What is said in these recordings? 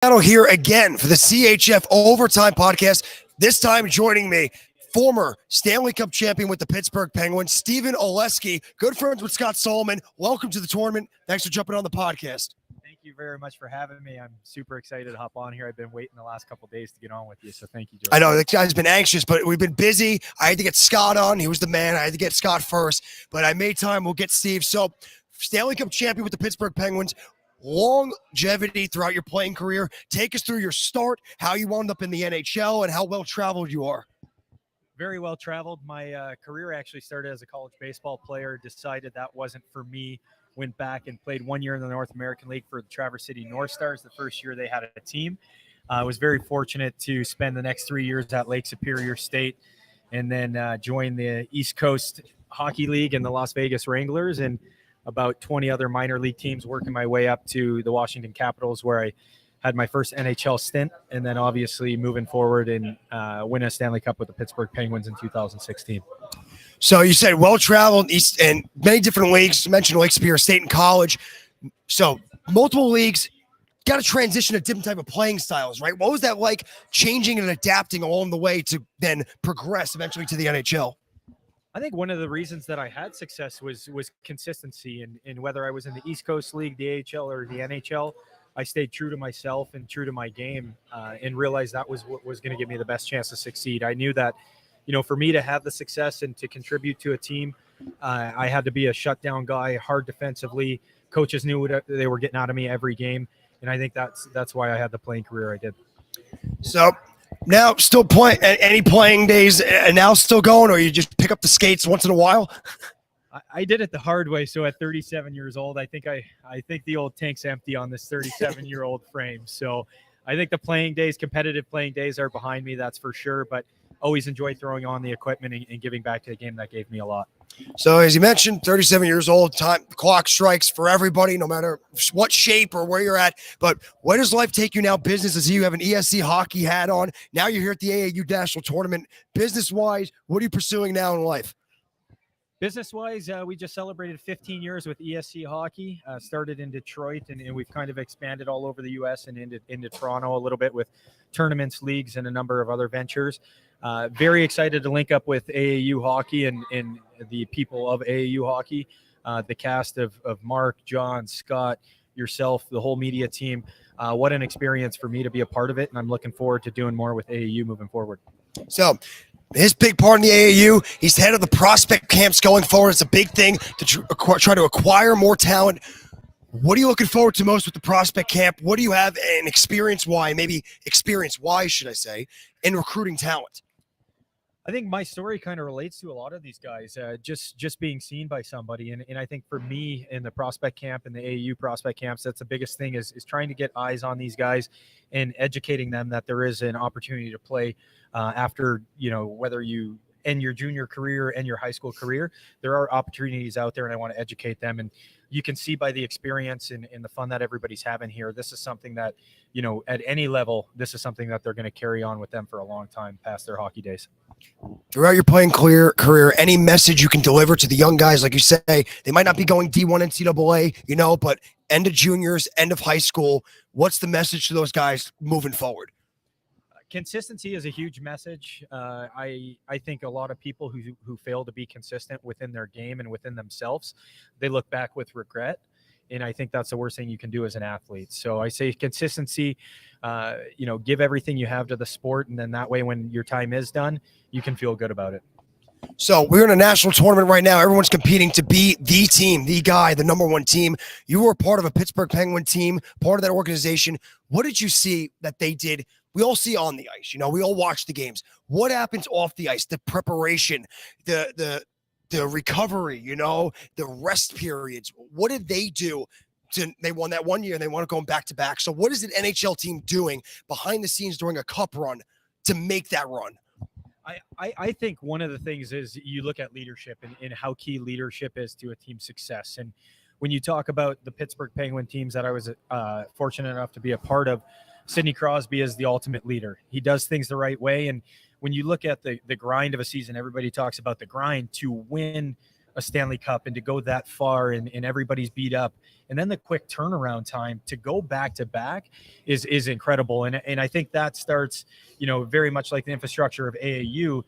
Here again for the CHF Overtime Podcast. This time joining me, former Stanley Cup champion with the Pittsburgh Penguins, Stephen Oleksy, good friends with Scott Solomon. Welcome to the tournament. Thanks for jumping on the podcast. Thank you very much for having me. I'm super excited to hop on here. I've been waiting the last couple of days to get on with you, so thank you, Joe. I know the guy's been anxious, but we've been busy. I had to get Scott on. He was the man. I had to get Scott first, but I made time. We'll get Steve. So, Stanley Cup champion with the Pittsburgh Penguins. Longevity throughout your playing career. Take us through your start, how you wound up in the NHL, and how well-traveled you are. Very well-traveled. My career actually started as a college baseball player, decided that wasn't for me, went back and played 1 year in the North American League for the Traverse City North Stars, the first year they had a team. I was very fortunate to spend the next 3 years at Lake Superior State and then join the East Coast Hockey League and the Las Vegas Wranglers, and about 20 other minor league teams, working my way up to the Washington Capitals, where I had my first NHL stint, and then obviously moving forward and win a Stanley Cup with the Pittsburgh Penguins in 2016. So you said well-traveled East and many different leagues. You mentioned Lake Superior State and college. So multiple leagues, got to transition to different type of playing styles, right? What was that like, changing and adapting along the way to then progress eventually to the NHL? I think one of the reasons that I had success was consistency, and whether I was in the East Coast League, the AHL, or the NHL, I stayed true to myself and true to my game, and realized that was what was going to give me the best chance to succeed. I knew that, for me to have the success and to contribute to a team, I had to be a shutdown guy, hard defensively. Coaches knew what they were getting out of me every game, and I think that's why I had the playing career I did. So now still playing, any playing days now still going, or you just pick up the skates once in a while? I did it the hard way. So at 37 years old, I think the old tank's empty on this 37-year-old frame. So I think the competitive playing days are behind me. That's for sure. But always enjoy throwing on the equipment and giving back to the game that gave me a lot. So as you mentioned, 37 years old, the clock strikes for everybody, no matter what shape or where you're at. But where does life take you now? Business, I see you have an ESC hockey hat on. Now you're here at the AAU National Tournament. Business-wise, what are you pursuing now in life? Business-wise, we just celebrated 15 years with ESC hockey. Started in Detroit, and we've kind of expanded all over the U.S. and into Toronto a little bit with tournaments, leagues, and a number of other ventures. Very excited to link up with AAU hockey and the people of AAU hockey, the cast of Mark, John, Scott, yourself, the whole media team. What an experience for me to be a part of it, and I'm looking forward to doing more with AAU moving forward. So his big part in the AAU, he's head of the prospect camps going forward. It's a big thing to try to acquire more talent. What are you looking forward to most with the prospect camp? What do you have in experience-wise, should I say, in recruiting talent? I think my story kind of relates to a lot of these guys, just being seen by somebody. And I think for me in the prospect camp and the AAU prospect camps, that's the biggest thing is trying to get eyes on these guys and educating them that there is an opportunity to play after, whether you end your junior career and your high school career, there are opportunities out there, and I want to educate them. And you can see by the experience and the fun that everybody's having here, this is something that, at any level, this is something that they're going to carry on with them for a long time past their hockey days. Throughout your playing career, any message you can deliver to the young guys, like you say, they might not be going D1 NCAA, but end of juniors, end of high school, what's the message to those guys moving forward? Consistency is a huge message. I think a lot of people who fail to be consistent within their game and within themselves, they look back with regret. And I think that's the worst thing you can do as an athlete. So I say consistency, give everything you have to the sport. And then that way, when your time is done, you can feel good about it. So we're in a national tournament right now. Everyone's competing to be the team, the guy, the number one team. You were part of a Pittsburgh Penguin team, part of that organization. What did you see that they did? We all see on the ice, we all watch the games. What happens off the ice? The preparation, the recovery, the rest periods. What did they do? They won that 1 year, and they want to go back to back. So what is an NHL team doing behind the scenes during a cup run to make that run? I think one of the things is you look at leadership and how key leadership is to a team's success. And when you talk about the Pittsburgh Penguin teams that I was fortunate enough to be a part of, Sidney Crosby is the ultimate leader. He does things the right way. And when you look at the grind of a season, everybody talks about the grind to win a Stanley Cup and to go that far and everybody's beat up. And then the quick turnaround time to go back to back is incredible. And I think that starts, very much like the infrastructure of AAU.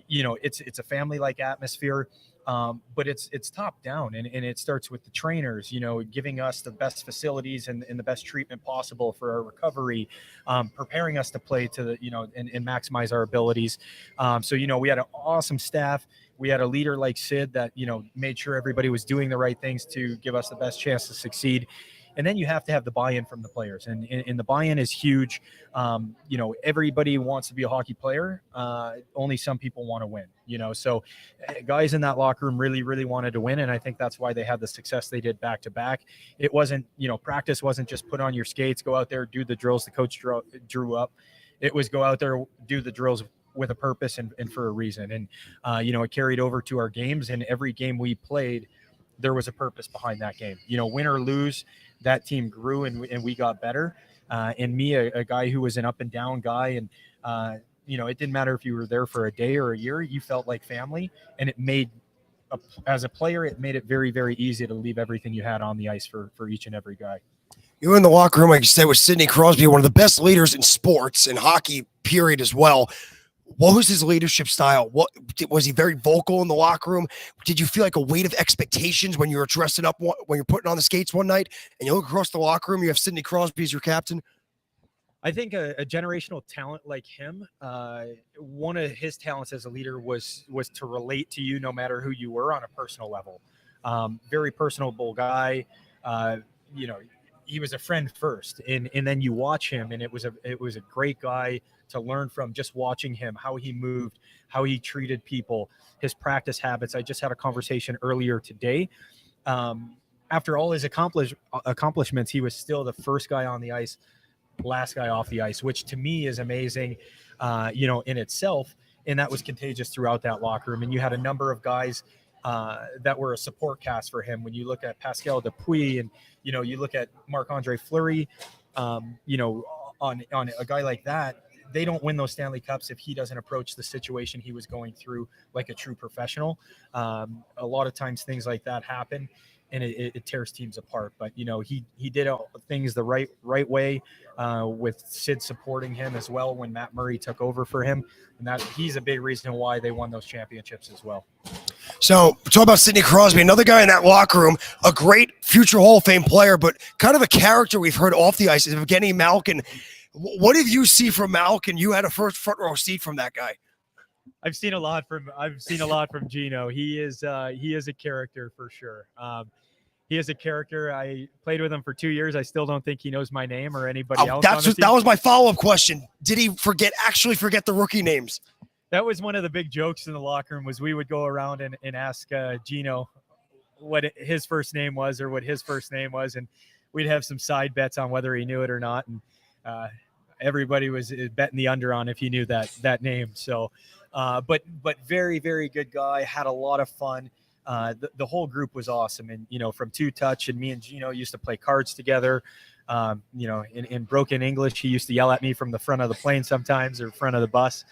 It's a family-like atmosphere, but it's top down, and it starts with the trainers, giving us the best facilities and the best treatment possible for our recovery, preparing us to play to the, and maximize our abilities. So we had an awesome staff. We had a leader like Sid that, made sure everybody was doing the right things to give us the best chance to succeed. And then you have to have the buy-in from the players, and the buy-in is huge. Everybody wants to be a hockey player. Only some people want to win, so guys in that locker room really, really wanted to win. And I think that's why they had the success they did back to back. It wasn't, practice wasn't just put on your skates, go out there, do the drills the coach drew up. It was go out there, do the drills with a purpose and for a reason. And, it carried over to our games, and every game we played, there was a purpose behind that game. Win or lose, that team grew and we got better. And me, a guy who was an up and down guy, and it didn't matter if you were there for a day or a year, you felt like family. And it made, as a player, it made it very, very easy to leave everything you had on the ice for each and every guy. You were in the locker room, like you said, with Sidney Crosby, one of the best leaders in sports and hockey, period, as well. What was his leadership style? What was he very vocal in the locker room? Did you feel like a weight of expectations when you were dressing up, when you're putting on the skates one night and you look across the locker room, you have Sidney Crosby as your captain? I think a generational talent like him, one of his talents as a leader was to relate to you no matter who you were on a personal level. Very personable guy. He was a friend first, and then you watch him, and it was a great guy to learn from, just watching him, how he moved, how he treated people, his practice habits. I just had a conversation earlier today. After all his accomplishments, he was still the first guy on the ice, last guy off the ice, which to me is amazing, in itself. And that was contagious throughout that locker room. And you had a number of guys that were a support cast for him. When you look at Pascal Dupuis and, you look at Marc-Andre Fleury, on a guy like that, they don't win those Stanley Cups if he doesn't approach the situation he was going through like a true professional. A lot of times things like that happen, and it tears teams apart. But, he did things the right way, with Sid supporting him as well when Matt Murray took over for him. And that he's a big reason why they won those championships as well. So talk about Sidney Crosby, another guy in that locker room, a great future Hall of Fame player, but kind of a character we've heard off the ice is Evgeny Malkin. What did you see from Malkin? You had a front row seat from that guy. I've seen a lot from Gino. He is a character for sure. He is a character. I played with him for 2 years. I still don't think he knows my name or anybody else. That was my follow-up question. Did he actually forget the rookie names? That was one of the big jokes in the locker room, was we would go around and ask Gino what his first name was or what his first name was. And we'd have some side bets on whether he knew it or not. And everybody was betting the under on if he knew that name. So, but very, very good guy, had a lot of fun. The whole group was awesome. And, from Two Touch, and me and Gino used to play cards together. In broken English, he used to yell at me from the front of the plane sometimes, or front of the bus.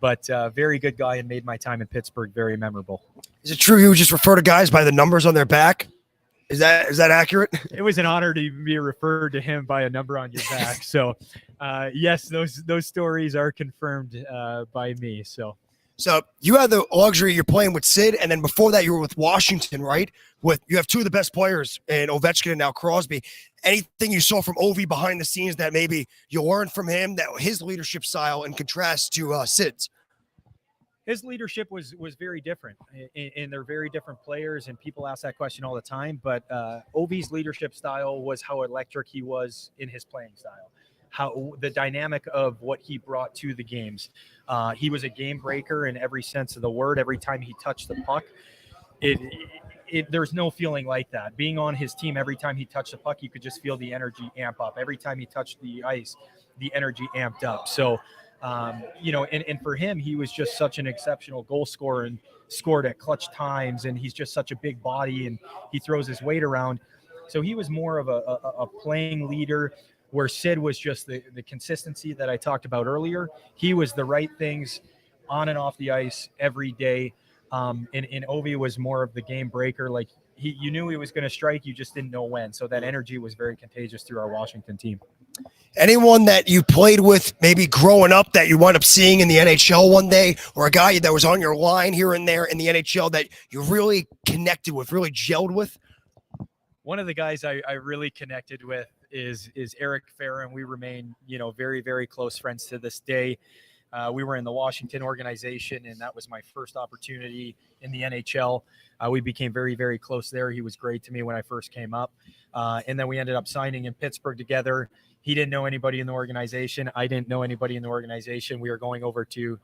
But very good guy, and made my time in Pittsburgh very memorable. Is it true you would just refer to guys by the numbers on their back? Is that accurate? It was an honor to be referred to him by a number on your back. So, yes, those stories are confirmed by me. So you had the luxury, you're playing with Sid, and then before that you were with Washington, right? You have two of the best players in Ovechkin and now Crosby. Anything you saw from Ovi behind the scenes that maybe you learned from him, that his leadership style in contrast to Sid's? His leadership was very different, and they're very different players, and people ask that question all the time. But Ovi's leadership style was how electric he was in his playing style, how the dynamic of what he brought to the games. He was a game breaker in every sense of the word. Every time he touched the puck, there's no feeling like that. Being on his team, every time he touched the puck, you could just feel the energy amp up. Every time he touched the ice, the energy amped up. So, and for him, he was just such an exceptional goal scorer and scored at clutch times. And he's just such a big body, and he throws his weight around. So he was more of a playing leader, where Sid was just the consistency that I talked about earlier. He was the right things on and off the ice every day. And Ovi was more of the game breaker. Like you knew he was going to strike, you just didn't know when. So that energy was very contagious through our Washington team. Anyone that you played with maybe growing up that you wound up seeing in the NHL one day, or a guy that was on your line here and there in the NHL that you really connected with, really gelled with? One of the guys I really connected with is Eric Farron. We remain, very, very close friends to this day. We were in the Washington organization, and that was my first opportunity in the NHL. We became very, very close there. He was great to me when I first came up. And then we ended up signing in Pittsburgh together. He didn't know anybody in the organization. I didn't know anybody in the organization. We were going over to,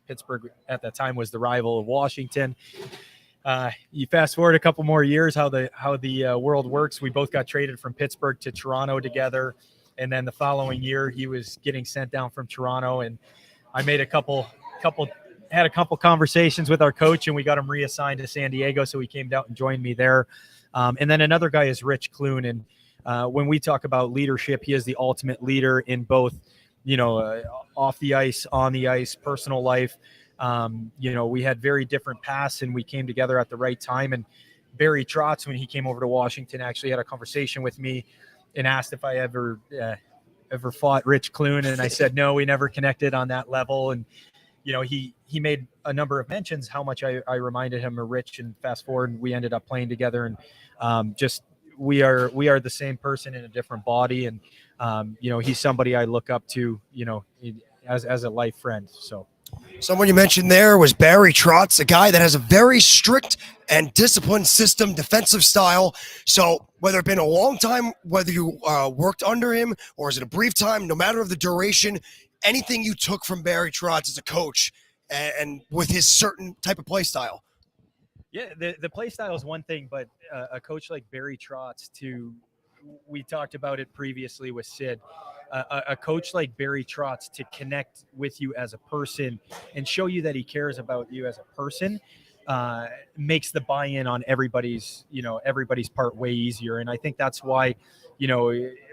Pittsburgh at that time was the rival of Washington. You fast forward a couple more years, how the world works. We both got traded from Pittsburgh to Toronto together. And then the following year, he was getting sent down from Toronto, and I made a couple conversations with our coach, and we got him reassigned to San Diego. So he came down and joined me there. And then another guy is Rich Clune. And when we talk about leadership, he is the ultimate leader in both, off the ice, on the ice, personal life. We had very different paths, and we came together at the right time. And Barry Trotz, when he came over to Washington, actually had a conversation with me and asked if I ever fought Rich Clune, and I said no, we never connected on that level. And he made a number of mentions how much I reminded him of Rich, and fast forward, and we ended up playing together, and just we are the same person in a different body. And he's somebody I look up to, as a life friend. So someone you mentioned there was Barry Trotz, a guy that has a very strict and disciplined system, defensive style. So whether it's been a long time, whether you worked under him or is it a brief time, no matter of the duration, anything you took from Barry Trotz as a coach and with his certain type of play style. Yeah, the play style is one thing, but a coach like Barry Trotz, we talked about it previously with Sid, a coach like Barry Trotz to connect with you as a person and show you that he cares about you as a person makes the buy-in on everybody's part way easier. And I think that's why,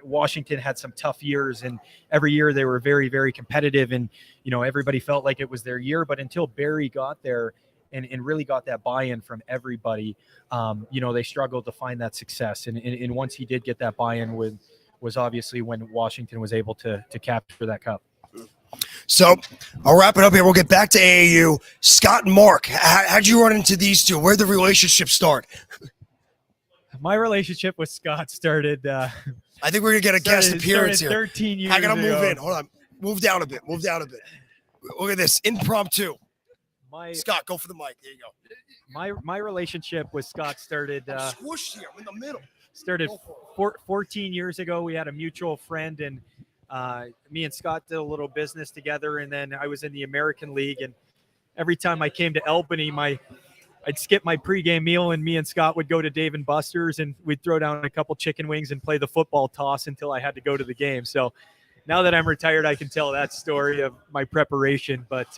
Washington had some tough years, and every year they were very, very competitive, and, everybody felt like it was their year. But until Barry got there and really got that buy-in from everybody, they struggled to find that success. And once he did get that buy-in, was obviously when Washington was able to capture that cup. So I'll wrap it up here. We'll get back to AAU. Scott and Mark, how'd you run into these two? Where'd the relationship start? My relationship with Scott started. I think we're going to get a guest appearance here. 13 years I got to move ago. in. Hold on. Move down a bit. Look at this. Impromptu. Scott, go for the mic. There you go. My relationship with Scott started. Squished here. I'm in the middle. Started 14 years ago. We had a mutual friend, and me and Scott did a little business together. And then I was in the American League, and every time I came to Albany, I'd skip my pregame meal, and me and Scott would go to Dave & Buster's, and we'd throw down a couple chicken wings and play the football toss until I had to go to the game. So now that I'm retired, I can tell that story of my preparation. But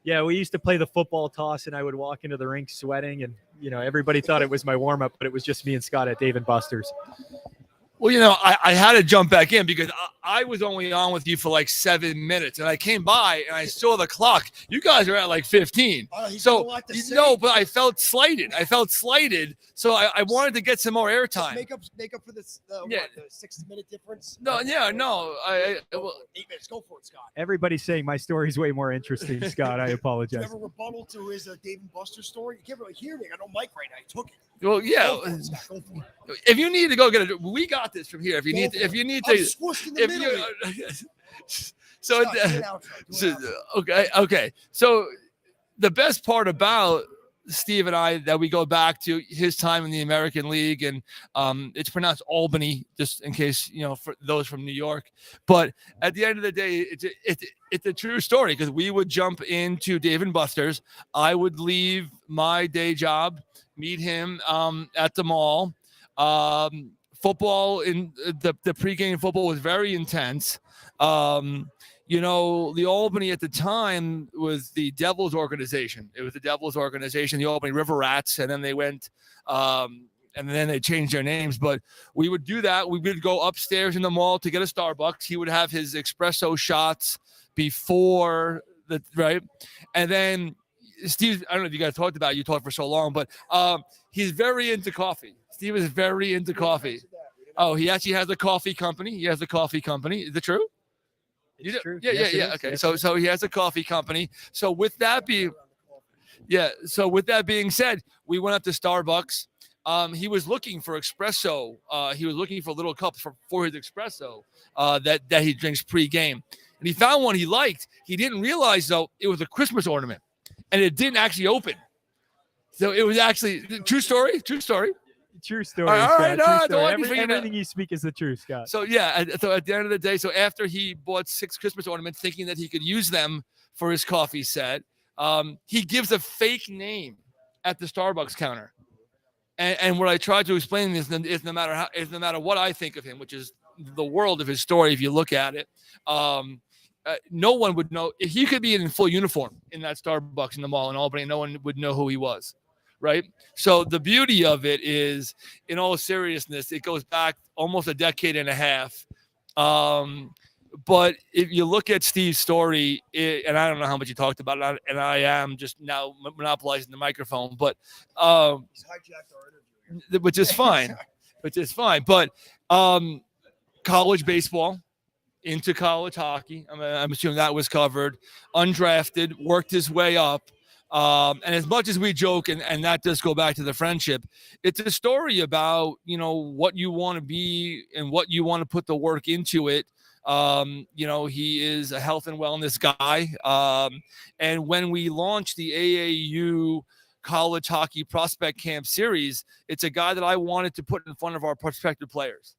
yeah, we used to play the football toss, and I would walk into the rink sweating, and everybody thought it was my warm-up, but it was just me and Scott at Dave & Buster's. Well, I had to jump back in because I was only on with you for like 7 minutes, and I came by and I saw the clock. You guys are at like 15. So no, but I felt slighted. So I wanted to get some more airtime. Make up for this. The 60-minute difference. No. 8 minutes. Go for it, Scott. Everybody's saying my story's way more interesting, Scott. I apologize. Do you have a rebuttal to his Dave & Buster's story? You can't really hear me. I got no mic right now. I took it. Well, yeah. If you need to go get it, we got this from here. If you need to, I'm squished in the middle. Okay. So the best part about Steve and I that we go back to his time in the American League, and it's pronounced Albany, just in case for those from New York. But at the end of the day, it's a true story, because we would jump into Dave & Buster's. I would leave my day job, meet him at the mall. Football in the pregame football was very intense. The Albany at the time was the Devils organization. It was the Devils organization, the Albany River Rats, and then they went, and then they changed their names. But we would do that. We would go upstairs in the mall to get a Starbucks. He would have his espresso shots before right, and then Steve, I don't know if you guys talked about it, you talked for so long, but he's very into coffee. Steve is very into coffee. Oh, he actually has a coffee company. He has a coffee company. Is it true? It's true. Yeah, Yes, it yeah. is. Okay. Yes, So he has a coffee company. So with that being said, we went up to Starbucks. He was looking for espresso. He was looking for little cups for his espresso that he drinks pre-game. And he found one he liked. He didn't realize, though, it was a Christmas ornament. And it didn't actually open. So it was actually true story. True story. All right, Scott. True no, story. Everything you speak is the truth, Scott. So yeah, so at the end of the day, so after he bought 6 Christmas ornaments, thinking that he could use them for his coffee set, he gives a fake name at the Starbucks counter. And what I tried to explain is no matter what I think of him, which is the world of his story, if you look at it, no one would know. If he could be in full uniform in that Starbucks in the mall in Albany, no one would know who he was, right? So the beauty of it is, in all seriousness, it goes back almost a decade and a half. But if you look at Steve's story, and I don't know how much you talked about it, and I am just now monopolizing the microphone, but He's hijacked our interview. which is fine. But college baseball, into college hockey. I'm assuming that was covered. Undrafted, worked his way up. And as much as we joke, and that does go back to the friendship, it's a story about, what you want to be and what you want to put the work into it. He is a health and wellness guy. And when we launched the AAU College Hockey Prospect Camp series, it's a guy that I wanted to put in front of our prospective players.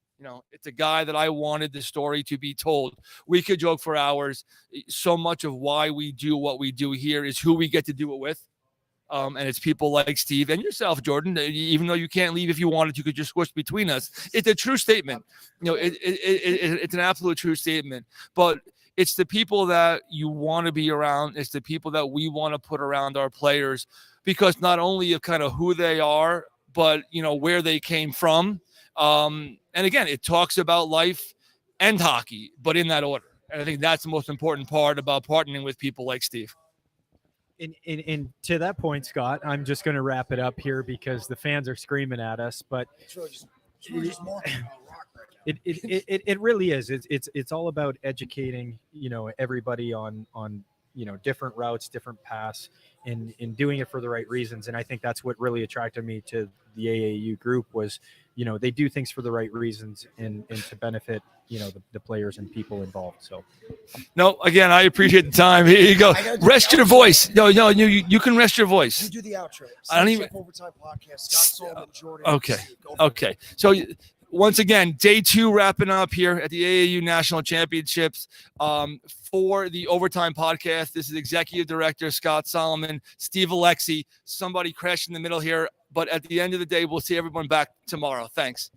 It's a guy that I wanted the story to be told. We could joke for hours. So much of why we do what we do here is who we get to do it with. And it's people like Steve and yourself, Jordan. Even though you can't leave if you wanted, you could just squish between us. It's a true statement. It's an absolute true statement. But it's the people that you want to be around. It's the people that we want to put around our players, because not only of kind of who they are, but where they came from. And again, it talks about life and hockey, but in that order. And I think that's the most important part about partnering with people like Steve. And to that point, Scott, I'm just going to wrap it up here because the fans are screaming at us. But It's really just marketing about rock right now. it really is. It's all about educating everybody on different routes, different paths, and doing it for the right reasons. And I think that's what really attracted me to the AAU group was, they do things for the right reasons and to benefit, the players and people involved. So, no, again, I appreciate the time. Here you go. Rest your voice. No, you can rest your voice. You do the outro. I don't even. Overtime podcast. Scott Solomon, Jordan. Okay. So once again, day 2 wrapping up here at the AAU National Championships. For the Overtime podcast, this is Executive Director Scott Solomon, Steve Oleksy. Somebody crashed in the middle here. But at the end of the day, we'll see everyone back tomorrow. Thanks.